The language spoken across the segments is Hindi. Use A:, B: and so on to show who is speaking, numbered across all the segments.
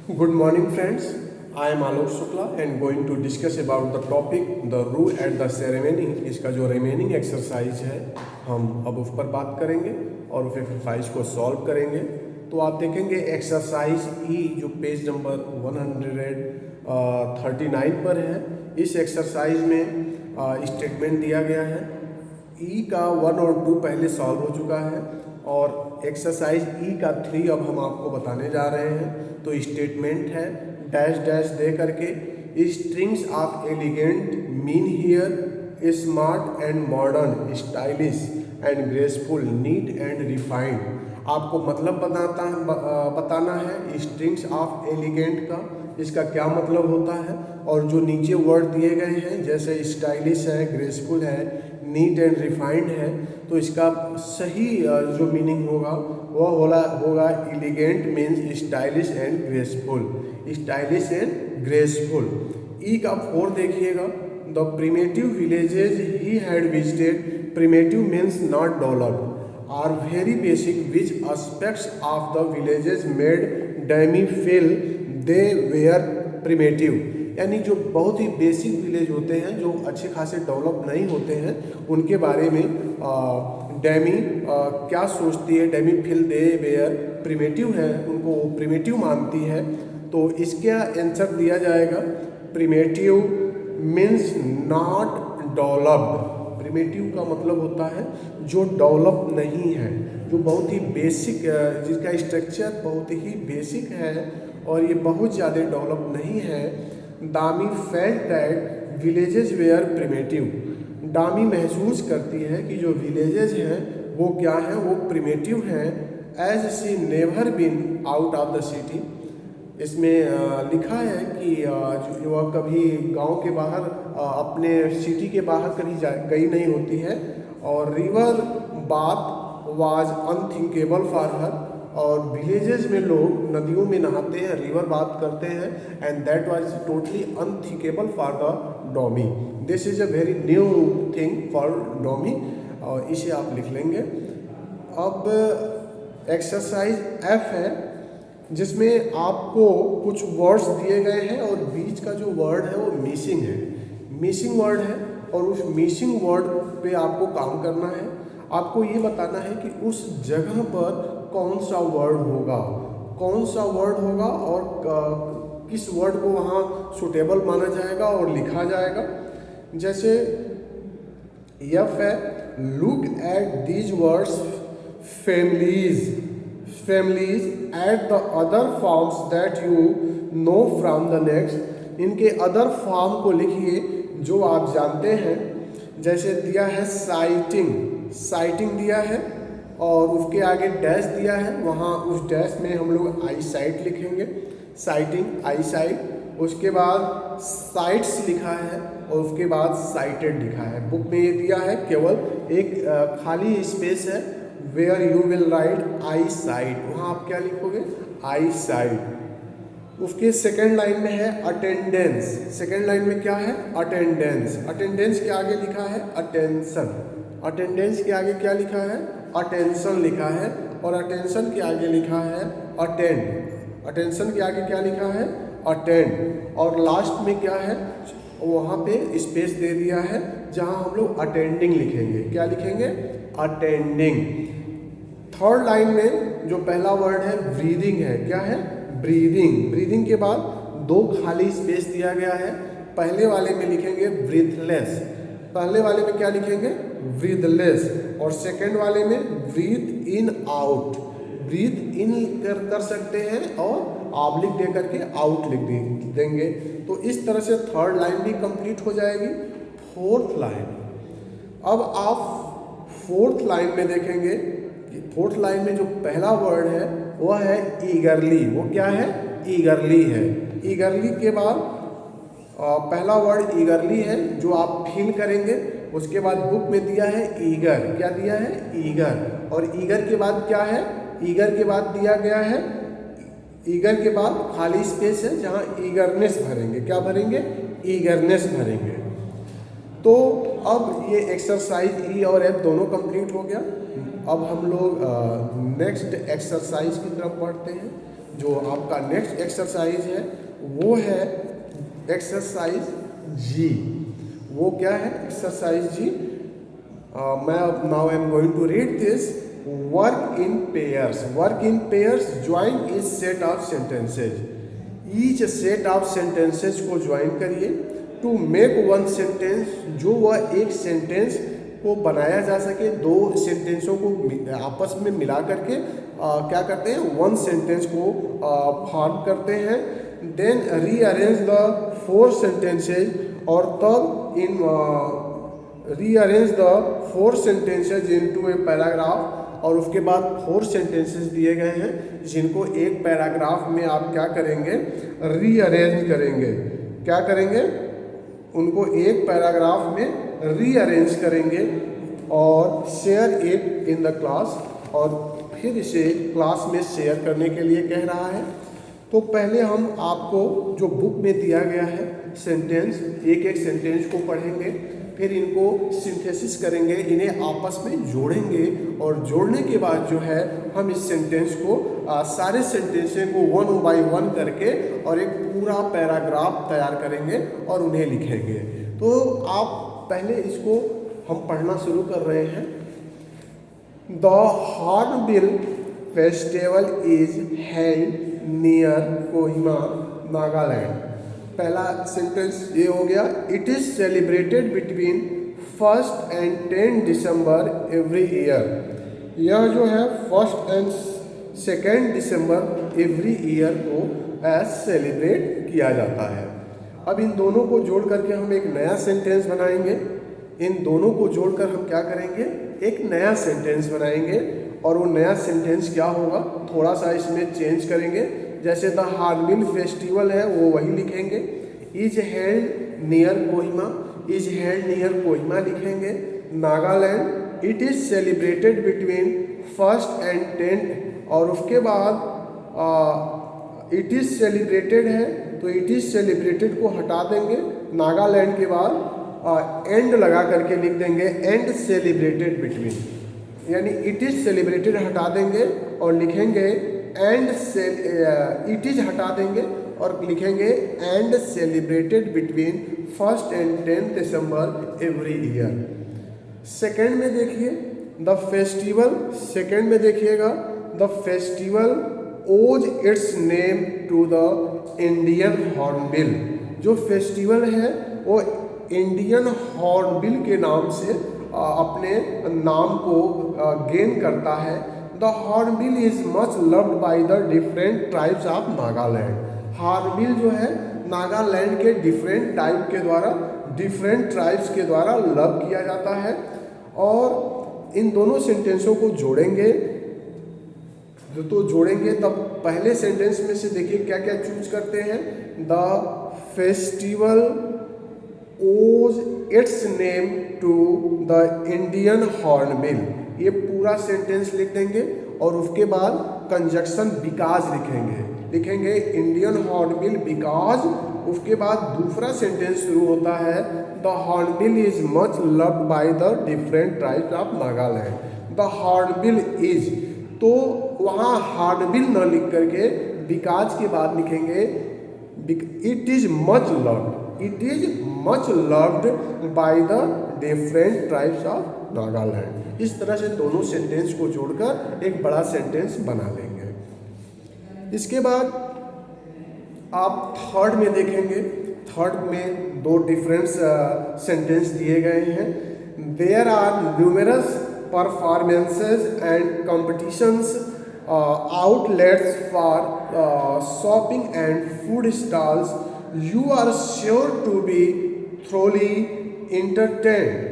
A: Good morning, friends. I am Alok Shukla and going to discuss about the topic the rule at the ceremony. इसका जो रिमेनिंग एक्सरसाइज है हम अब उस पर बात करेंगे और उस एक्सरसाइज को सॉल्व करेंगे। तो आप देखेंगे एक्सरसाइज ई जो पेज नंबर 139 पर है। इस एक्सरसाइज में स्टेटमेंट दिया गया है। ई का 1 और 2 पहले सॉल्व हो चुका है और एक्सरसाइज ई का 3 अब हम आपको बताने जा रहे हैं। तो स्टेटमेंट है डैश डैश दे करके strings of elegant mean here smart and modern stylish and graceful neat and refined. आपको मतलब बताना है स्ट्रिंग्स ऑफ एलिगेंट का, इसका क्या मतलब होता है। और जो नीचे वर्ड दिए गए हैं जैसे स्टाइलिश है, ग्रेसफुल है, नीट एंड रिफाइंड है, तो इसका सही जो मीनिंग होगा वह होगा elegant means stylish and graceful, stylish and graceful. E का 4 देखिएगा the primitive villages he had visited, primitive means not developed, or very basic which aspects of the villages made Dami feel they were primitive. यानी जो बहुत ही बेसिक विलेज होते हैं जो अच्छे खासे डेवलप नहीं होते हैं उनके बारे में डैमी क्या सोचती है। डैमी फील दे वेयर प्रिमेटिव है, उनको वो प्रिमेटिव मानती है। तो इसका आंसर दिया जाएगा primitive means not developed. Primitive का मतलब होता है जो डेवलप नहीं है, जो बहुत ही बेसिक, जिसका स्ट्रक्चर बहुत ही बेसिक है और ये बहुत ज़्यादा डेवलप नहीं है। डामी felt that villages were primitive. डामी महसूस करती है कि जो विलेजेस हैं वो क्या हैं, वो प्रिमेटिव हैं। As she never been out of the city. इसमें लिखा है कि वह कभी गांव के बाहर, अपने सिटी के बाहर कभी गई नहीं होती है। और river bath was unthinkable for her. और विलेजेस में लोग नदियों में नहाते हैं, रिवर बात करते हैं, and that was totally unthinkable for the Domi. This is a very new thing for Domi, और इसे आप लिख लेंगे। अब एक्सरसाइज एफ है जिसमें आपको कुछ वर्ड्स दिए गए हैं और बीच का जो वर्ड है वो मिसिंग है, मिसिंग वर्ड है। और उस मिसिंग वर्ड पे आपको काम करना है। आपको ये बताना है कि उस जगह पर कौन सा वर्ड होगा, कौन सा वर्ड होगा और किस वर्ड को वहाँ सुटेबल माना जाएगा और लिखा जाएगा। जैसे यफ है look at these words families, families at the other forms that you know from the next. इनके अदर फॉर्म को लिखिए जो आप जानते हैं। जैसे दिया है साइटिंग, साइटिंग दिया है और उसके आगे डैश दिया है, वहाँ उस डैश में हम लोग आई साइट लिखेंगे, साइटिंग आई साइट। उसके बाद साइट्स लिखा है और उसके बाद साइटेड लिखा है। बुक में ये दिया है केवल एक खाली स्पेस है where you will write eyesight, वहाँ आप क्या लिखोगे आई साइट। उसके सेकेंड लाइन में है अटेंडेंस, सेकेंड लाइन में क्या है अटेंडेंस। अटेंडेंस के आगे लिखा है अटेंशन, अटेंडेंस के आगे क्या लिखा है अटेंशन लिखा है। और अटेंशन के आगे लिखा है अटेंड, अटेंशन के आगे क्या लिखा है अटेंड। और लास्ट में क्या है वहाँ पे स्पेस दे दिया है जहाँ हम लोग अटेंडिंग लिखेंगे। क्या लिखेंगे अटेंडिंग। थर्ड लाइन में जो पहला वर्ड है ब्रीदिंग है, क्या है ब्रीदिंग। ब्रीदिंग के बाद 2 खाली स्पेस दिया गया है। पहले वाले में लिखेंगे ब्रीथलेस, पहले वाले में क्या लिखेंगे ब्रीथलेस। और सेकंड वाले में ब्रीथ इन आउट, ब्रीथ इन कर सकते हैं और ऑब्लिक दे करके आउट लिख देंगे। तो इस तरह से थर्ड लाइन भी कंप्लीट हो जाएगी। फोर्थ लाइन, अब आप फोर्थ लाइन में देखेंगे कि फोर्थ लाइन में जो पहला वर्ड है वह है ईगरली। वो क्या है ईगरली है। ईगरली के बाद पहला वर्ड ईगरली है जो आप फील करेंगे। उसके बाद बुक में दिया है ईगर, क्या दिया है ईगर। और ईगर के बाद क्या है, ईगर के बाद दिया गया है, ईगर के बाद खाली स्पेस है जहाँ ईगरनेस भरेंगे, क्या भरेंगे ईगरनेस भरेंगे। तो अब ये एक्सरसाइज ई और एफ दोनों कंप्लीट हो गया। अब हम लोग नेक्स्ट एक्सरसाइज की तरफ बढ़ते हैं। जो आपका नेक्स्ट एक्सरसाइज है वो है एक्सरसाइज जी। वो क्या है एक्सरसाइज जी? मैं अब now I am going to read this. Work in pairs. Work in pairs join is set of sentences. Each set of sentences को ज्वाइन करिए टू मेक वन सेंटेंस, जो वह एक सेंटेंस को बनाया जा सके। दो सेंटेंसों को आपस में मिला करके क्या करते हैं, वन सेंटेंस को फॉर्म करते हैं। Then rearrange the four sentences, और तब इन rearrange the four sentences into a paragraph. और उसके बाद फोर सेंटेंसेस दिए गए हैं जिनको एक पैराग्राफ में आप क्या करेंगे, रीअरेंज करेंगे। क्या करेंगे, उनको एक पैराग्राफ में रीअरेंज करेंगे और share it in the class. और फिर इसे क्लास में शेयर करने के लिए कह रहा है। तो पहले हम आपको जो बुक में दिया गया है सेंटेंस, एक एक सेंटेंस को पढ़ेंगे, फिर इनको सिंथेसिस करेंगे, इन्हें आपस में जोड़ेंगे। और जोड़ने के बाद जो है हम इस सेंटेंस को सारे सेंटेंसें को वन बाय वन करके और एक पूरा पैराग्राफ तैयार करेंगे और उन्हें लिखेंगे। तो आप पहले इसको हम पढ़ना शुरू कर रहे हैं। The hornbill festival is held near Kohima, Nagaland. पहला सेंटेंस ये हो गया। It is celebrated between 1 and 10 December every year. यह जो है 1 and 2 दिसंबर एवरी ईयर को एज सेलिब्रेट किया जाता है। अब इन दोनों को जोड़ करके हम एक नया सेंटेंस बनाएंगे। इन दोनों को जोड़कर हम क्या करेंगे, एक नया सेंटेंस बनाएंगे। और वो नया सेंटेंस क्या होगा, थोड़ा सा इसमें चेंज करेंगे। जैसे द हॉर्नबिल फेस्टिवल है वो वही लिखेंगे। Is held near Kohima, is held near Kohima लिखेंगे। Nagaland, it is celebrated between 1 and 10। और उसके बाद इट इज सेलिब्रेटेड है तो इट इज सेलिब्रेटेड को हटा देंगे। नागालैंड के बाद एंड लगा करके लिख देंगे एंड सेलिब्रेटेड बिटवीन, यानी इट इज सेलिब्रेटेड हटा देंगे और लिखेंगे एंड इट इज हटा देंगे और लिखेंगे and celebrated between 1 and 10 December every year. Second में देखिए द फेस्टिवल। सेकेंड में देखिएगा the festival owes its name to the Indian hornbill. जो फेस्टिवल है वो इंडियन हॉर्नबिल के नाम से अपने नाम को गेन करता है। The hornbill is much loved by the different tribes of Nagaland. Hornbill जो है नागालैंड के डिफरेंट टाइप के द्वारा, डिफरेंट ट्राइब्स के द्वारा लव किया जाता है। और इन दोनों सेंटेंसों को जोड़ेंगे। तो जोड़ेंगे तब पहले सेंटेंस में से देखिए क्या क्या चूज करते हैं। The festival owes its name to the Indian hornbill. ये पूरा सेंटेंस लिख देंगे और उसके बाद कंजक्शन बिकॉज लिखेंगे इंडियन हॉर्नबिल बिकॉज। उसके बाद दूसरा सेंटेंस शुरू होता है the hornbill is much loved by the different tribes of Nagaland. The hornbill is, तो वहाँ हॉर्नबिल न लिख करके बिकॉज के बाद लिखेंगे it is much loved, it is much loved by the different tribes of Nagaland. इस तरह से दोनों सेंटेंस को जोड़कर एक बड़ा सेंटेंस बना लेंगे। इसके बाद आप थर्ड में देखेंगे। थर्ड में दो डिफरेंट सेंटेंस दिए गए हैं। There are numerous performances and competitions, outlets for shopping and food stalls. You are sure to be thoroughly entertained.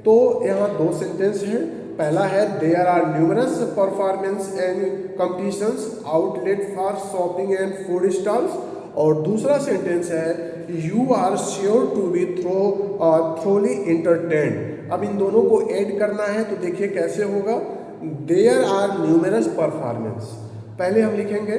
A: तो यहाँ दो सेंटेंस हैं। पहला है there are numerous performance and competitions, outlet for shopping and food stalls. और दूसरा सेंटेंस है you are sure to be thoroughly entertained. अब इन दोनों को ऐड करना है तो देखिए कैसे होगा। देयर आर न्यूमरस परफॉर्मेंस, पहले हम लिखेंगे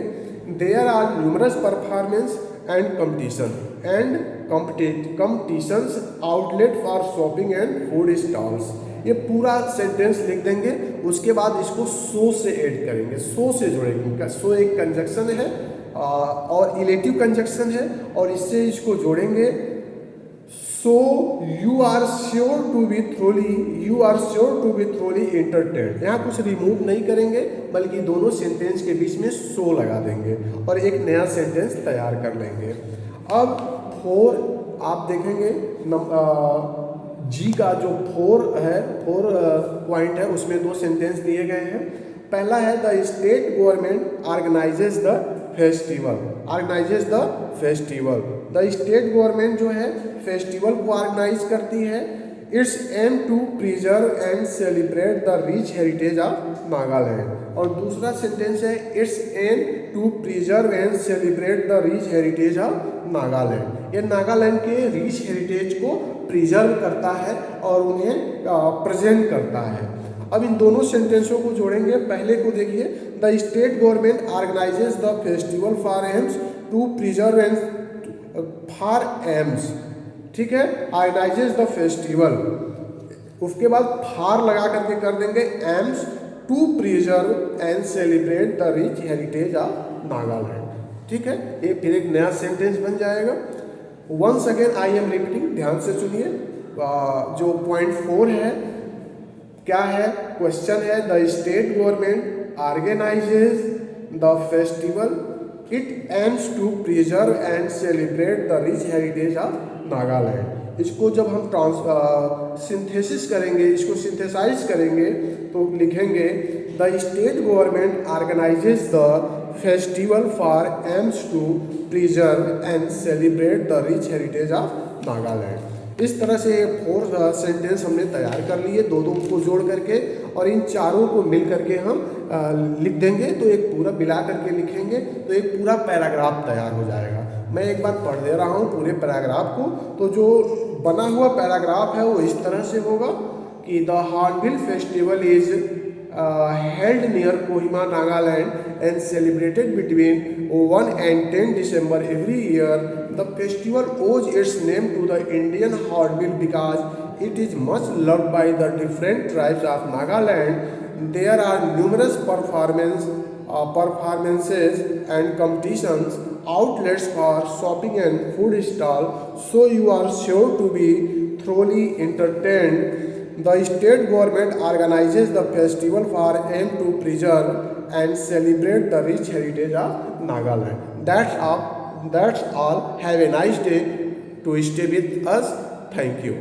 A: there are numerous performance and competition and competitions outlet for shopping and food stalls. ये पूरा सेंटेंस लिख देंगे। उसके बाद इसको सो से ऐड करेंगे, सो से जोड़ेंगे। सो एक कंजक्शन है और इलेटिव कंजक्शन है, और इससे इसको जोड़ेंगे। So you are sure to be thoroughly entertained. यहाँ कुछ रिमूव नहीं करेंगे, बल्कि दोनों सेंटेंस के बीच में सो लगा देंगे और एक नया सेंटेंस तैयार कर लेंगे। अब 4 आप देखेंगे जी का जो 4 पॉइंट है, उसमें 2 सेंटेंस दिए गए हैं। पहला है the state government organises the festival. The state government जो है फेस्टिवल को ऑर्गेनाइज करती है। Its aim to preserve and celebrate the rich heritage of Nagaland. और दूसरा सेंटेंस है its aim to preserve and celebrate the rich heritage of Nagaland. ये नागालैंड के रिच हेरिटेज को प्रिजर्व करता है और उन्हें प्रेजेंट करता है। अब इन दोनों सेंटेंसों को जोड़ेंगे। पहले को देखिए, the state government organises the festival for aims to preserve and for aims, ठीक है, ऑर्गेनाइजेज द फेस्टिवल। उसके बाद फार लगा करके कर देंगे aims to preserve and celebrate the rich heritage of Nagaland, ठीक है। ये फिर एक नया सेंटेंस बन जाएगा। Once again I am repeating, ध्यान से सुनिए। जो पॉइंट 4 है क्या है, क्वेश्चन है the state government organises the festival, it aims to preserve and celebrate the rich heritage of Nagaland. इसको जब हम सिंथेसिस करेंगे, इसको सिंथेसाइज करेंगे, तो लिखेंगे the state government organises the festival for aims to preserve and celebrate the rich heritage of Nagaland. इस तरह से 4 सेंटेंस हमने तैयार कर लिए, दो को जोड़ करके, और इन चारों को मिल करके हम लिख देंगे। तो एक पूरा मिला करके लिखेंगे तो एक पूरा पैराग्राफ तैयार हो जाएगा। मैं एक बार पढ़ दे रहा हूँ पूरे पैराग्राफ को। तो जो बना हुआ पैराग्राफ है वो इस तरह से होगा कि the hornbill festival is held near Kohima, Nagaland and celebrated between 1 and 10 December every year. The festival owes its name to the Indian hornbill because it is much loved by the different tribes of Nagaland. There are numerous performances and competitions, outlets for shopping and food stall, so you are sure to be thoroughly entertained. The state government organizes the festival for aim to preserve and celebrate the rich heritage of Nagaland. That's all. Have a nice day to stay with us. Thank you.